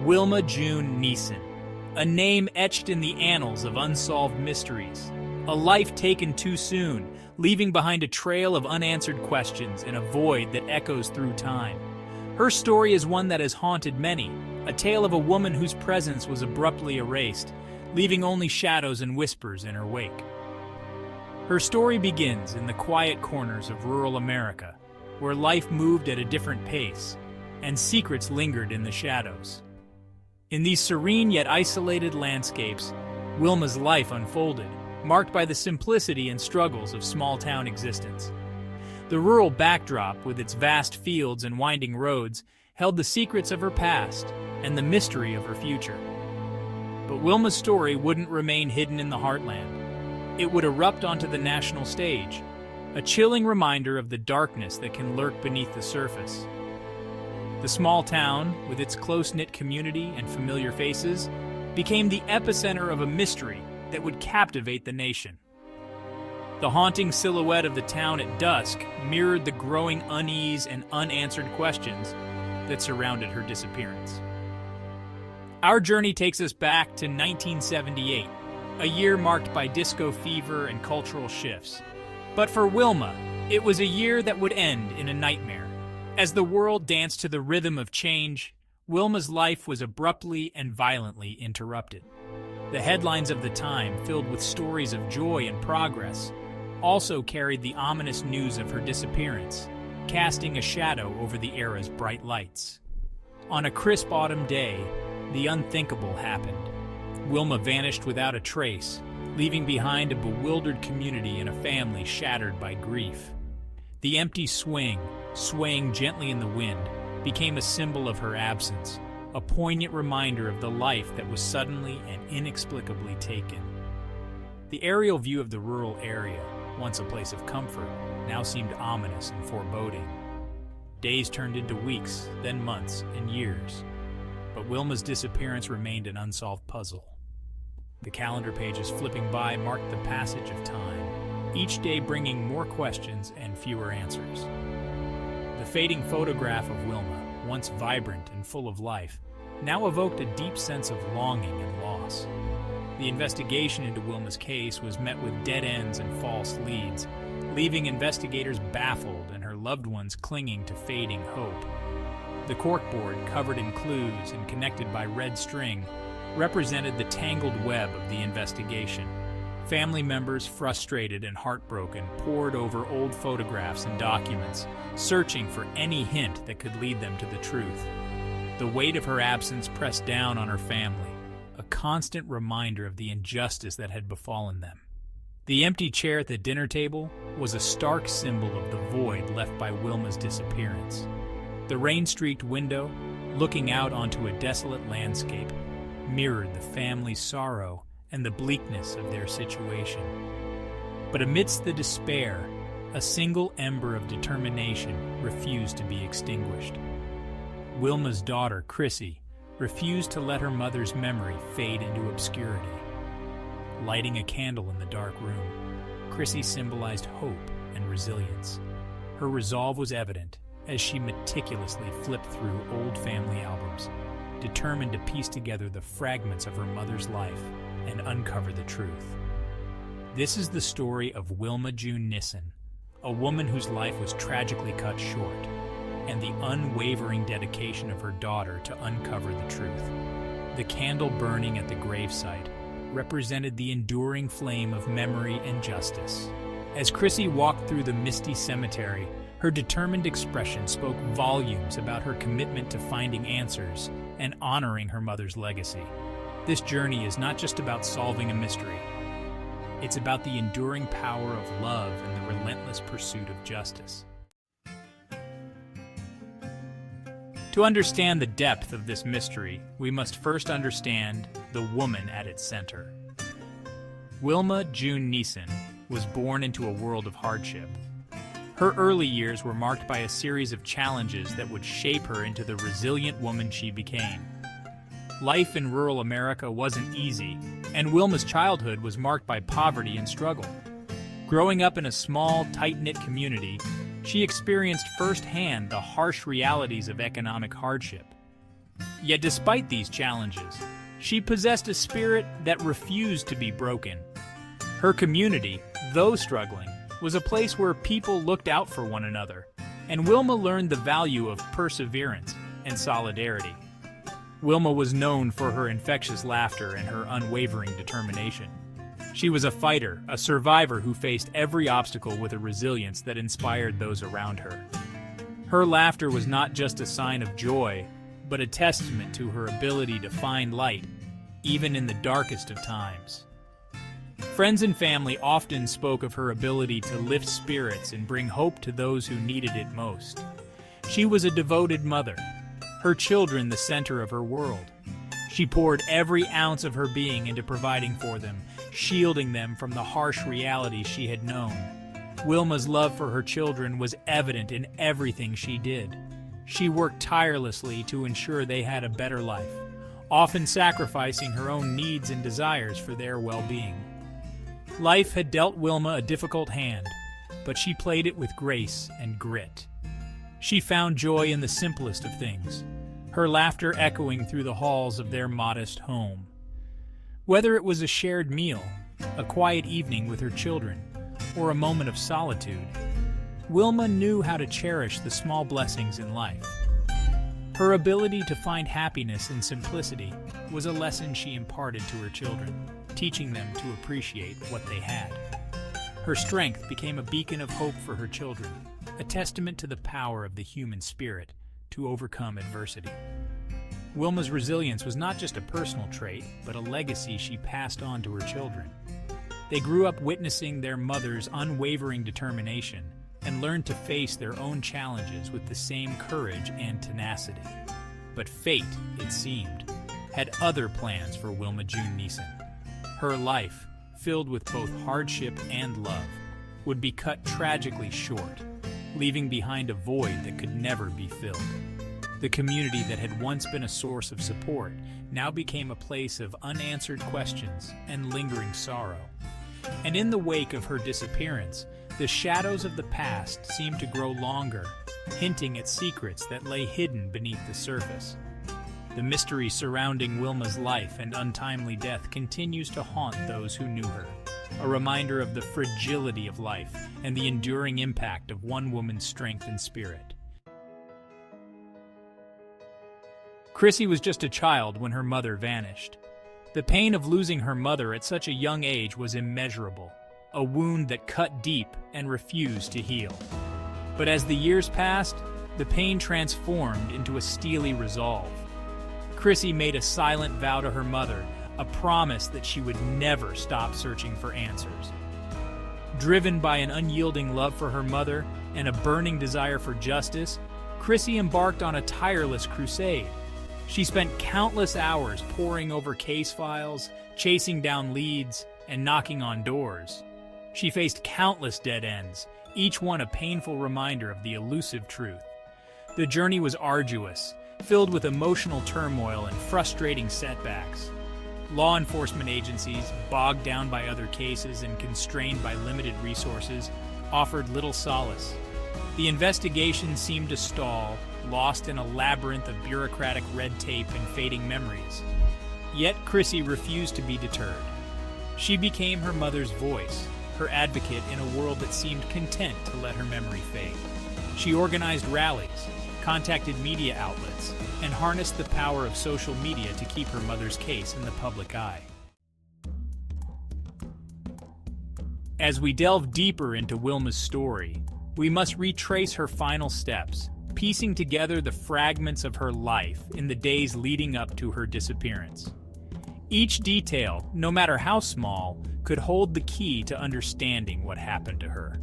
Wilma June Nissen, a name etched in the annals of unsolved mysteries. A life taken too soon, leaving behind a trail of unanswered questions and a void that echoes through time. Her story is one that has haunted many, a tale of a woman whose presence was abruptly erased, leaving only shadows and whispers in her wake. Her story begins in the quiet corners of rural America, where life moved at a different pace, and secrets lingered in the shadows. In these serene yet isolated landscapes, Wilma's life unfolded, marked by the simplicity and struggles of small-town existence. The rural backdrop, with its vast fields and winding roads, held the secrets of her past and the mystery of her future. But Wilma's story wouldn't remain hidden in the heartland. It would erupt onto the national stage, a chilling reminder of the darkness that can lurk beneath the surface. The small town, with its close-knit community and familiar faces, became the epicenter of a mystery that would captivate the nation. The haunting silhouette of the town at dusk mirrored the growing unease and unanswered questions that surrounded her disappearance. Our journey takes us back to 1978, a year marked by disco fever and cultural shifts. But for Wilma, it was a year that would end in a nightmare. As the world danced to the rhythm of change, Wilma's life was abruptly and violently interrupted. The headlines of the time, filled with stories of joy and progress, also carried the ominous news of her disappearance, casting a shadow over the era's bright lights. On a crisp autumn day, the unthinkable happened. Wilma vanished without a trace, leaving behind a bewildered community and a family shattered by grief. The empty swing, swaying gently in the wind, became a symbol of her absence, a poignant reminder of the life that was suddenly and inexplicably taken. The aerial view of the rural area, once a place of comfort, now seemed ominous and foreboding. Days turned into weeks, then months and years. But Wilma's disappearance remained an unsolved puzzle. The calendar pages flipping by marked the passage of time, each day bringing more questions and fewer answers. The fading photograph of Wilma, once vibrant and full of life, now evoked a deep sense of longing and loss. The investigation into Wilma's case was met with dead ends and false leads, leaving investigators baffled and her loved ones clinging to fading hope. The corkboard, covered in clues and connected by red string, represented the tangled web of the investigation. Family members, frustrated and heartbroken, pored over old photographs and documents, searching for any hint that could lead them to the truth. The weight of her absence pressed down on her family, a constant reminder of the injustice that had befallen them. The empty chair at the dinner table was a stark symbol of the void left by Wilma's disappearance. The rain-streaked window, looking out onto a desolate landscape, mirrored the family's sorrow and the bleakness of their situation. But amidst the despair, a single ember of determination refused to be extinguished. Wilma's daughter, Krissi, refused to let her mother's memory fade into obscurity. Lighting a candle in the dark room, Krissi symbolized hope and resilience. Her resolve was evident as she meticulously flipped through old family albums, determined to piece together the fragments of her mother's life and uncover the truth. This is the story of Wilma June Nissen, a woman whose life was tragically cut short, and the unwavering dedication of her daughter to uncover the truth. The candle burning at the gravesite represented the enduring flame of memory and justice. As Krissi walked through the misty cemetery, her determined expression spoke volumes about her commitment to finding answers and honoring her mother's legacy. This journey is not just about solving a mystery. It's about the enduring power of love and the relentless pursuit of justice. To understand the depth of this mystery, we must first understand the woman at its center. Wilma June Nissen was born into a world of hardship. Her early years were marked by a series of challenges that would shape her into the resilient woman she became. Life in rural America wasn't easy, and Wilma's childhood was marked by poverty and struggle. Growing up in a small, tight-knit community, she experienced firsthand the harsh realities of economic hardship. Yet despite these challenges, she possessed a spirit that refused to be broken. Her community, though struggling, was a place where people looked out for one another, and Wilma learned the value of perseverance and solidarity. Wilma was known for her infectious laughter and her unwavering determination. She was a fighter, a survivor who faced every obstacle with a resilience that inspired those around her. Her laughter was not just a sign of joy, but a testament to her ability to find light, even in the darkest of times. Friends and family often spoke of her ability to lift spirits and bring hope to those who needed it most. She was a devoted mother, her children the center of her world. She poured every ounce of her being into providing for them, shielding them from the harsh realities she had known. Wilma's love for her children was evident in everything she did. She worked tirelessly to ensure they had a better life, often sacrificing her own needs and desires for their well-being. Life had dealt Wilma a difficult hand, but she played it with grace and grit. She found joy in the simplest of things, her laughter echoing through the halls of their modest home. Whether it was a shared meal, a quiet evening with her children, or a moment of solitude, Wilma knew how to cherish the small blessings in life. Her ability to find happiness in simplicity was a lesson she imparted to her children, teaching them to appreciate what they had. Her strength became a beacon of hope for her children, a testament to the power of the human spirit to overcome adversity. Wilma's resilience was not just a personal trait, but a legacy she passed on to her children. They grew up witnessing their mother's unwavering determination and learned to face their own challenges with the same courage and tenacity. But fate, it seemed, had other plans for Wilma June Nissen. Her life, filled with both hardship and love, would be cut tragically short, leaving behind a void that could never be filled. The community that had once been a source of support now became a place of unanswered questions and lingering sorrow. And in the wake of her disappearance, the shadows of the past seemed to grow longer, hinting at secrets that lay hidden beneath the surface. The mystery surrounding Wilma's life and untimely death continues to haunt those who knew her, a reminder of the fragility of life and the enduring impact of one woman's strength and spirit. Krissi was just a child when her mother vanished. The pain of losing her mother at such a young age was immeasurable, a wound that cut deep and refused to heal. But as the years passed, the pain transformed into a steely resolve. Krissi made a silent vow to her mother, a promise that she would never stop searching for answers. Driven by an unyielding love for her mother and a burning desire for justice, Krissi embarked on a tireless crusade. She spent countless hours poring over case files, chasing down leads, and knocking on doors. She faced countless dead ends, each one a painful reminder of the elusive truth. The journey was arduous, filled with emotional turmoil and frustrating setbacks. Law enforcement agencies, bogged down by other cases and constrained by limited resources, offered little solace. The investigation seemed to stall, lost in a labyrinth of bureaucratic red tape and fading memories. Yet Krissi refused to be deterred. She became her mother's voice, her advocate in a world that seemed content to let her memory fade. She organized rallies, contacted media outlets, and harnessed the power of social media to keep her mother's case in the public eye. As we delve deeper into Wilma's story, we must retrace her final steps, piecing together the fragments of her life in the days leading up to her disappearance. Each detail, no matter how small, could hold the key to understanding what happened to her.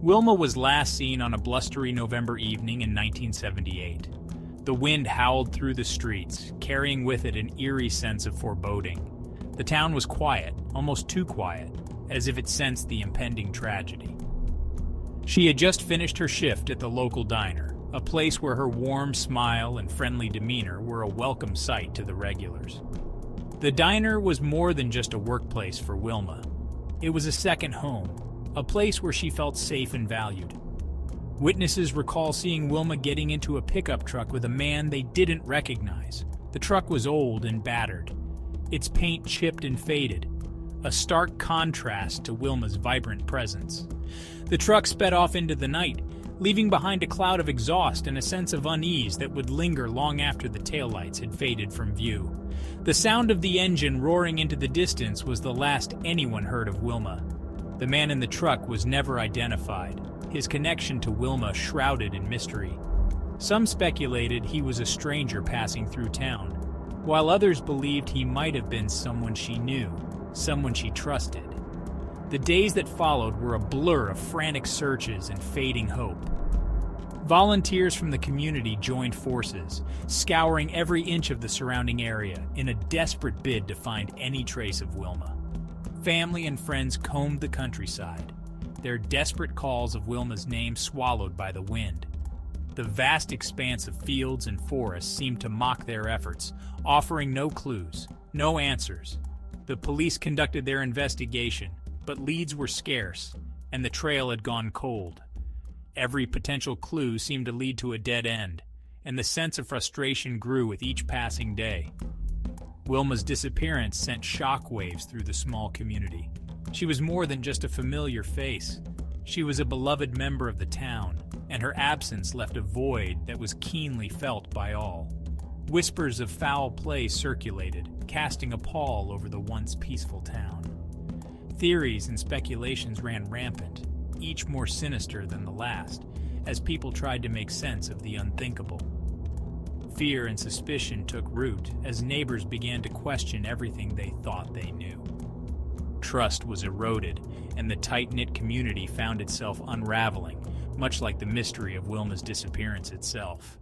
Wilma was last seen on a blustery November evening in 1978. The wind howled through the streets, carrying with it an eerie sense of foreboding. The town was quiet, almost too quiet, as if it sensed the impending tragedy. She had just finished her shift at the local diner, a place where her warm smile and friendly demeanor were a welcome sight to the regulars. The diner was more than just a workplace for Wilma. It was a second home, a place where she felt safe and valued. Witnesses recall seeing Wilma getting into a pickup truck with a man they didn't recognize. The truck was old and battered, its paint chipped and faded, a stark contrast to Wilma's vibrant presence. The truck sped off into the night, leaving behind a cloud of exhaust and a sense of unease that would linger long after the taillights had faded from view. The sound of the engine roaring into the distance was the last anyone heard of Wilma. The man in the truck was never identified, his connection to Wilma shrouded in mystery. Some speculated he was a stranger passing through town, while others believed he might have been someone she knew, someone she trusted. The days that followed were a blur of frantic searches and fading hope. Volunteers from the community joined forces, scouring every inch of the surrounding area in a desperate bid to find any trace of Wilma. Family and friends combed the countryside, their desperate calls of Wilma's name swallowed by the wind. The vast expanse of fields and forests seemed to mock their efforts, offering no clues, no answers. The police conducted their investigation, but leads were scarce, and the trail had gone cold. Every potential clue seemed to lead to a dead end, and the sense of frustration grew with each passing day. Wilma's disappearance sent shockwaves through the small community. She was more than just a familiar face. She was a beloved member of the town, and her absence left a void that was keenly felt by all. Whispers of foul play circulated, casting a pall over the once peaceful town. Theories and speculations ran rampant, each more sinister than the last, as people tried to make sense of the unthinkable. Fear and suspicion took root as neighbors began to question everything they thought they knew. Trust was eroded, and the tight-knit community found itself unraveling, much like the mystery of Wilma's disappearance itself.